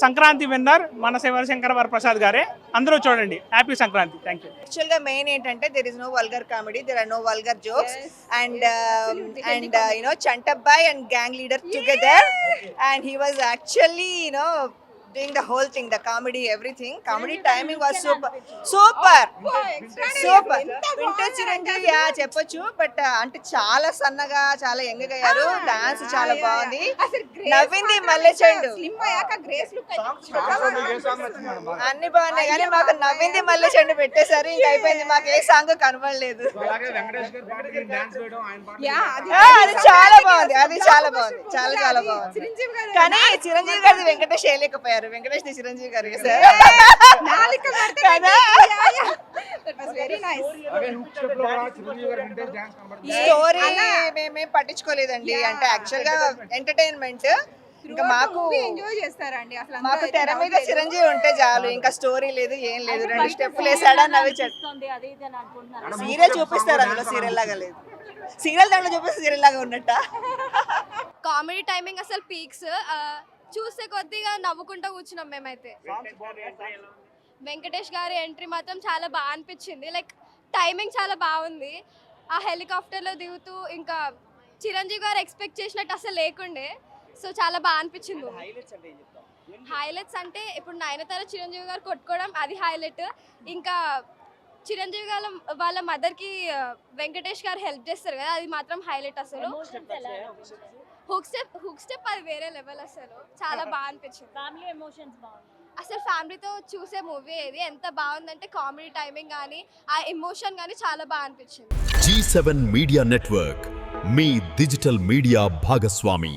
సంక్రాంతి విన్నర్ మన శివశంకర వరప్రసాద్ గారే. అందరూ చూడండి. హ్యాపీ సంక్రాంతి. Thank you. యాక్చువల్గా మెయిన్ ఏంటంటే there is no vulgar comedy, there are no vulgar jokes, and you know Chantabbai and gang leader together, and he was actually doing the whole thing, the comedy, everything. Comedy timing was super. Vintage Chiranjeevi చెప్పొచ్చు, but అంటే చాలా సన్నగా చాలా young గా అయ్యారు. Dance చాలా బాగుంది, నవ్వింది మల్లెచెండు, అన్ని బాగున్నాయి కానీ మాకు నవ్వింది మల్లెచెండు పెట్టేశారు. ఇంకా అయిపోయింది, మాకు ఏ సాంగ్ కనబడలేదు. అది చాలా బాగుంది, చాలా బాగుంది. కానీ చిరంజీవి గారి వెంకటేష్ చేయలేకపోయారు. వెంకటేష్ ని చిరంజీవి గారు స్టోరీ మేమేం పట్టించుకోలేదండి. అంటే యాక్చువల్ గా ఎంటర్టైన్మెంట్. ఇంకా మాకు ఎంజాయ్ చేస్తారండి. అసలు మాకు తెర మీద చిరంజీవి ఉంటే చాలు, ఇంకా స్టోరీ లేదు ఏం లేదు. 2 స్టెప్పులు వేసాడా నవ్వించాడు. సీరియల్ చూపిస్తారు, అందులో సీరియల్ లాగా లేదు. సీరియల్ దాంట్లో చూపిస్తే సీరియల్ లాగా ఉన్నట్ట. కామెడీ టైమింగ్ అసలు పీక్స్, చూస్తే కొద్దిగా నవ్వుకుంటూ కూర్చున్నాం మేమైతే. వెంకటేష్ గారి ఎంట్రీ మాత్రం చాలా బాగా అనిపించింది. లైక్ టైమింగ్ చాలా బాగుంది. ఆ హెలికాప్టర్లో దిగుతూ ఇంకా చిరంజీవి గారు ఎక్స్పెక్ట్ చేసినట్టు అసలు లేకుండే. సో చాలా బాగా అనిపించింది. హైలైట్స్ అంటే ఇప్పుడు నయనతార చిరంజీవి గారు కొట్టుకోవడం అది హైలైట్. ఇంకా చిరంజీవి గారు వాళ్ళ మదర్కి వెంకటేష్ గారు హెల్ప్ చేస్తారు కదా, అది మాత్రం హైలైట్. అసలు హుక్ స్టెప్ అది వేరే లెవెల్. అసలు చాలా బాగా అనిపించింది. ఫ్యామిలీ ఎమోషన్స్ బాగుంది. అసలు ఫ్యామిలీతో చూసే మూవీ ఇది. ఎంత బాగుందంటే కామెడీ టైమింగ్ కానీ ఆ ఎమోషన్ కానీ చాలా బాగా అనిపించింది. G7 మీడియా నెట్వర్క్ మీ డిజిటల్ మీడియా భాగస్వామి.